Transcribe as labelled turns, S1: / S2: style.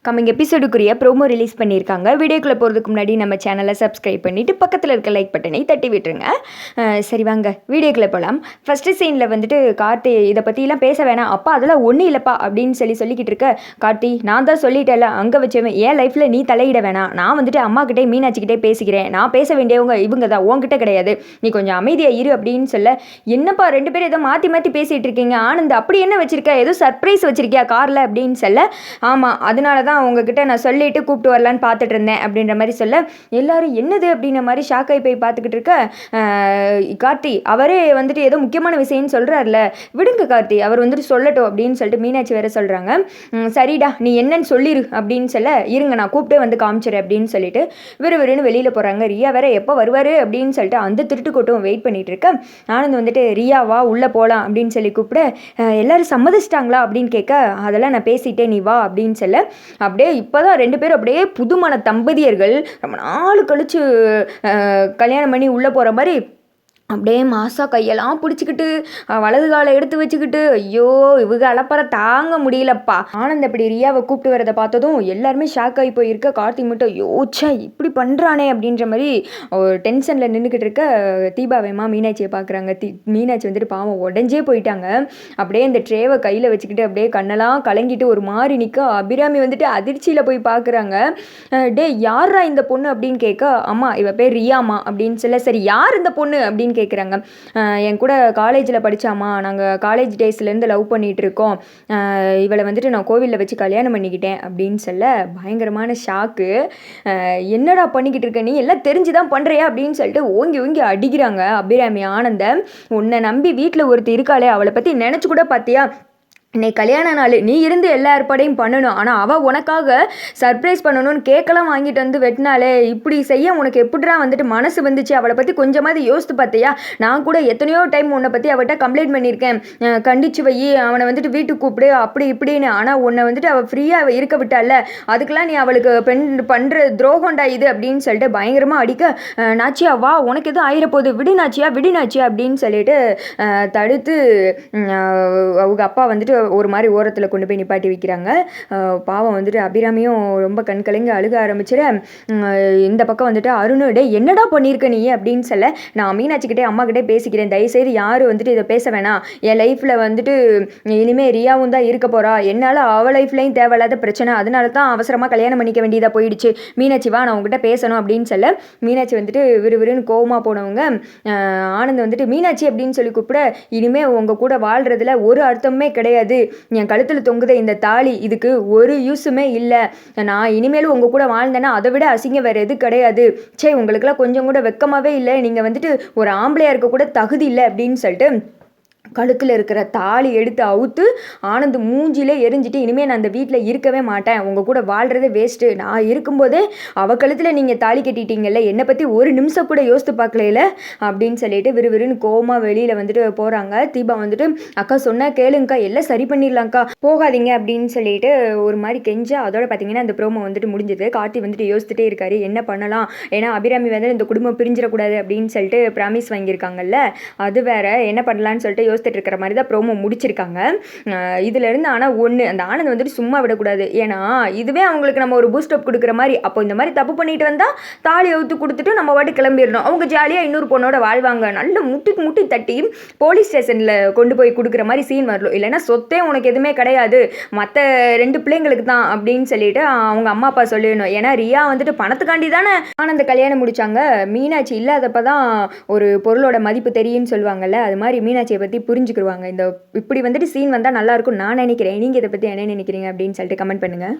S1: Coming எபிசோடுக்குரிய promo release பண்ணியிருக்காங்க. வீடியோக்குள்ளே போகிறதுக்கு முன்னாடி நம்ம சேனலை சப்ஸ்கிரைப் பண்ணிவிட்டு பக்கத்தில் இருக்க லைக் பட்டனை தட்டி விட்டுருங்க. சரி வாங்க வீடியோக்குள்ளே போகலாம். ஃபஸ்ட்டு சீனில் வந்துட்டு கார்த்தி இதை பற்றிலாம் பேச வேணாம், அப்பா அதெல்லாம் ஒன்றும் இல்லைப்பா அப்படின்னு சொல்லிக்கிட்டு இருக்க. கார்த்தி நான் தான் சொல்லிட்டேன்ல, அங்கே வச்சவன் என் லைஃப்பில் நீ தலையிட வேணாம், நான் வந்துட்டு அம்மாக்கிட்டே மீனாட்சிக்கிட்டே பேசிக்கிறேன், நான் பேச வேண்டியவங்க இவங்க தான், உங்ககிட்ட கிடையாது, நீ கொஞ்சம் அமைதியாக இரு அப்படின்னு சொல்ல. என்னப்பா ரெண்டு பேரும் ஏதோ மாற்றி மாற்றி பேசிகிட்டு இருக்கீங்க ஆனந்த், அப்படி என்ன வச்சிருக்க, ஏதோ சர்ப்ரைஸ் வச்சிருக்கியா காரில் அப்படின்னு சொல்ல. ஆமாம் அதனால தான் உங்ககிட்ட நான் சொல்லிட்டு கூப்பிட்டு வரலான்னு பார்த்துட்டு இருந்தேன் அப்படின்ற மாதிரி சொல்ல. எல்லாரும் என்னது அப்படின்ற மாதிரி ஷாக்காகி போய் பார்த்துக்கிட்டு இருக்க. கார்த்தி அவரே வந்துட்டு ஏதோ முக்கியமான விஷயம்னு சொல்கிறார்ல, விடுங்க கார்த்தி அவர் வந்துட்டு சொல்லட்டும் அப்படின்னு சொல்லிட்டு மீனாட்சி வேற சொல்கிறாங்க. சரிடா நீ என்னன்னு சொல்லிடு அப்படின்னு சொல்ல. இருங்க நான் கூப்பிட்டே வந்து காமிச்சிடுறேன் அப்படின்னு சொல்லிட்டு விறுவிறுன்னு வெளியில் போகிறாங்க. ரியா வேற எப்போ வருவார் அப்படின்னு சொல்லிட்டு அந்த திருட்டு கூட்டம் வெயிட் பண்ணிட்டு இருக்க. ஆனந்த் வந்துட்டு ரியா வா உள்ளே போகலாம் அப்படின்னு சொல்லி கூப்பிட. எல்லாரும் சம்மதிச்சிட்டாங்களா அப்படின்னு கேட்க. அதெல்லாம் நான் பேசிட்டேன் நீ வா அப்படின்னு சொல்ல. அப்படியே இப்போ தான் ரெண்டு பேரும் அப்படியே புதுமண தம்பதியர்கள் ரொம்ப நாள் கழித்து கல்யாணம் பண்ணி உள்ளே போகிற மாதிரி அப்படியே மாசா கையெல்லாம் பிடிச்சிக்கிட்டு வலது காலை எடுத்து வச்சுக்கிட்டு, ஐயோ இவங்க அலப்பற தாங்க முடியலப்பா. ஆனந்த் அப்படி ரியாவை கூப்பிட்டு வரதை பார்த்ததும் எல்லாருமே ஷாக் ஆகி போயிருக்க. கார்த்திக் மட்டும் யோச்சா இப்படி பண்ணுறானே அப்படின்ற மாதிரி டென்ஷனில் நின்றுக்கிட்டு இருக்க. தீபாவேமா மீனாட்சியை பார்க்குறாங்க. மீனாட்சி வந்துட்டு பாவம் உடஞ்சே போயிட்டாங்க. அப்படியே இந்த ட்ரேவை கையில் வச்சுக்கிட்டு அப்படியே கண்ணெல்லாம் கலங்கிட்டு ஒரு மாதிரி நிற்க. அபிராமி வந்துட்டு அதிர்ச்சியில் போய் பார்க்குறாங்க. டே யாரா இந்த பொண்ணு அப்படின்னு கேட்க. அம்மா இவ பேர் ரியாமா அப்படின்னு சொல்ல. சரி யார் இந்த பொண்ணு அப்படின்னு கேட்குறாங்க. என் கூட காலேஜில் படித்தாமா, நாங்கள் காலேஜ் டேஸ்லேருந்து லவ் பண்ணிகிட்டு இருக்கோம், இவளை வந்துட்டு நான் கோவிலில் வச்சு கல்யாணம் பண்ணிக்கிட்டேன் அப்படின்னு சொல்ல. பயங்கரமான ஷாக்கு. என்னடா பண்ணிக்கிட்டு இருக்க நீ, எல்லாம் தெரிஞ்சு தான் பண்ணுறியா அப்படின்னு சொல்லிட்டு ஓங்கி ஓங்கி அடிக்கிறாங்க அபிராமி ஆனந்த. உன்னை நம்பி வீட்டில் ஒருத்தர் இருக்காளே அவளை பற்றி நினச்சி கூட பார்த்தியா, இன்னைக்கு கல்யாண நாள் நீ இருந்து எல்லா ஏற்பாடையும் பண்ணணும், ஆனால் அவள் உனக்காக சர்ப்ரைஸ் பண்ணணும்னு கேட்கலாம் வாங்கிட்டு வந்து வெட்டினாலே, இப்படி செய்ய உனக்கு எப்படிடா வந்துட்டு மனசு வந்துச்சு, அவளை பற்றி கொஞ்சமாவது யோசித்து பார்த்தியா, நான் கூட எத்தனையோ டைம் உன்னை பற்றி அவட்ட கம்ப்ளைண்ட் பண்ணியிருக்கேன், கண்டிச்சு வை அவனை வந்துட்டு வீட்டுக்கு கூப்பிடு அப்படி இப்படின்னு, ஆனால் உன்னை வந்துட்டு அவள் ஃப்ரீயாக இருக்க விட்டால, அதுக்கெல்லாம் நீ அவளுக்கு பண்ணுற துரோகண்டா இது அப்படின்னு சொல்லிட்டு பயங்கரமாக அடிக்க. நாச்சியா வா உனக்கு எதுவும் ஆயிரப்போகுது, விடுநாச்சியா விடுநாச்சியா அப்படின்னு சொல்லிட்டு தடுத்து அவங்க அப்பா வந்துட்டு ஒரு மாதிரி ஓரத்தில் கொண்டு போய் நிப்பாட்டி வைக்கிறாங்க. பாவம் வந்துட்டு அபிராமியும் ரொம்ப கண்கலங்கி அழுக ஆரம்பிச்சிட. இந்த பக்கம் வந்துட்டு அருணு டே என்னடா பண்ணியிருக்க நீ அப்படின்னு சொல்ல. நான் மீனாட்சிக்கிட்டே அம்மாக்கிட்டே பேசிக்கிறேன், தயவுசெய்து யாரும் வந்துட்டு இதை பேச வேணாம், என் லைஃப்பில் வந்துட்டு இனிமேல் ரியாவும் தான் இருக்க போகிறா, என்னால் அவள் லைஃப்லையும் தேவையில்லாத பிரச்சனை, அதனால தான் அவசரமாக கல்யாணம் பண்ணிக்க வேண்டியதாக போயிடுச்சு, மீனாட்சி வா நான் உங்ககிட்ட பேசணும் அப்படின்னு சொல்ல. மீனாட்சி வந்துட்டு விறுவிறுன்னு கோவமாக போனவங்க. ஆனந்த் வந்துட்டு மீனாட்சி அப்படின்னு சொல்லி கூப்பிட. இனிமேல் உங்கள் கூட வாழ்கிறதுல ஒரு அர்த்தமே கிடையாது, என் கழுத்தில் தொங்குத இந்த தாலி இதுக்கு ஒரு யூஸுமே இல்லை, நான் இனிமேலும் உங்கள் கூட வாழ்ந்தேன்னா அதை விட அசிங்கம் வேறு எது கிடையாது, சே உங்களுக்குலாம் கொஞ்சம் கூட வெக்கமாகவே இல்லை, நீங்கள் வந்துட்டு ஒரு ஆம்பளையாக இருக்க கூட தகுதி இல்லை அப்படின்னு சொல்லிட்டு கழுத்தில் இருக்கிற தாலி எடுத்து அவுத்து ஆனந்த் மூஞ்சிலே எரிஞ்சிட்டு, இனிமேல் நான் அந்த வீட்டில் இருக்கவே மாட்டேன், உங்கள் கூட வாழ்கிறதே வேஸ்ட்டு, நான் இருக்கும்போதே அவள் கழுத்தில் நீங்கள் தாலி கட்டிட்டீங்கல்ல, என்னை பற்றி ஒரு நிமிஷம் கூட யோசித்து பார்க்கல அப்படின்னு சொல்லிட்டு விறுவிறுன்னு கோமா வெளியில் வந்துட்டு போகிறாங்க. தீபா வந்துட்டு அக்கா சொன்னால் கேளுங்கக்கா எல்லாம் சரி பண்ணிடலாங்க்கா போகாதீங்க அப்படின்னு சொல்லிட்டு ஒரு மாதிரி கெஞ்சா. அதோட பார்த்தீங்கன்னா அந்த ப்ரோமோ வந்துட்டு முடிஞ்சது. கார்த்தி வந்துட்டு யோசிச்சுட்டே இருக்காரு என்ன பண்ணலாம், ஏன்னா அபிராமி வந்து இந்த குடும்பம் பிரிஞ்சிடக்கூடாது அப்படின்னு சொல்லிட்டு ப்ராமிஸ் வாங்கியிருக்காங்கல்ல, அது வேற என்ன பண்ணலான்னு சொல்லிட்டு யோசிச்சுட்டு இருக்கிற மாதிரி தான் ப்ரோமோ முடிச்சிருக்காங்க. இதுலேருந்து ஆனால் ஒன்று, அந்த ஆனந்த் வந்துட்டு சும்மா விடக்கூடாது, ஏன்னா இதுவே அவங்களுக்கு நம்ம ஒரு பூஸ்ட் அப் கொடுக்குற மாதிரி, அப்போ இந்த மாதிரி தப்பு பண்ணிட்டு வந்தால் தாலி அவுத்து கொடுத்துட்டு நம்ம வாட்டி கிளம்பிடணும், அவங்க ஜாலியாக இன்னொரு பொண்ணோட வாழ்வாங்க, நல்ல முட்டி தட்டி போலீஸ் ஸ்டேஷனில் கொண்டு போய் கொடுக்குற மாதிரி சீன் வரலும், இல்லைன்னா சொத்தே உனக்கு எதுவுமே கிடையாது மற்ற ரெண்டு பிள்ளைங்களுக்கு தான் அப்படின்னு சொல்லிட்டு அவங்க அம்மா அப்பா சொல்லிடணும். ஏன்னா ரியா வந்துட்டு பணத்துக்காண்டி தானே ஆனந்த கல்யாணம் முடிச்சாங்க, மீனாட்சி இல்லாதப்ப தான் ஒரு பொருளோட மதிப்பு தெரியும்னு சொல்லுவாங்கல்ல, அது மாதிரி மீனாட்சியை பற்றி புரிஞ்சுக்கிடுவாங்க. இந்த இப்படி வந்துட்டு சீன் வந்தால் நல்லாயிருக்கும் நான் நினைக்கிறேன். நீங்கள் இதை பற்றி என்ன நினைக்கிறீங்க அப்படின்னு சொல்லிட்டு கமெண்ட் பண்ணுங்கள்.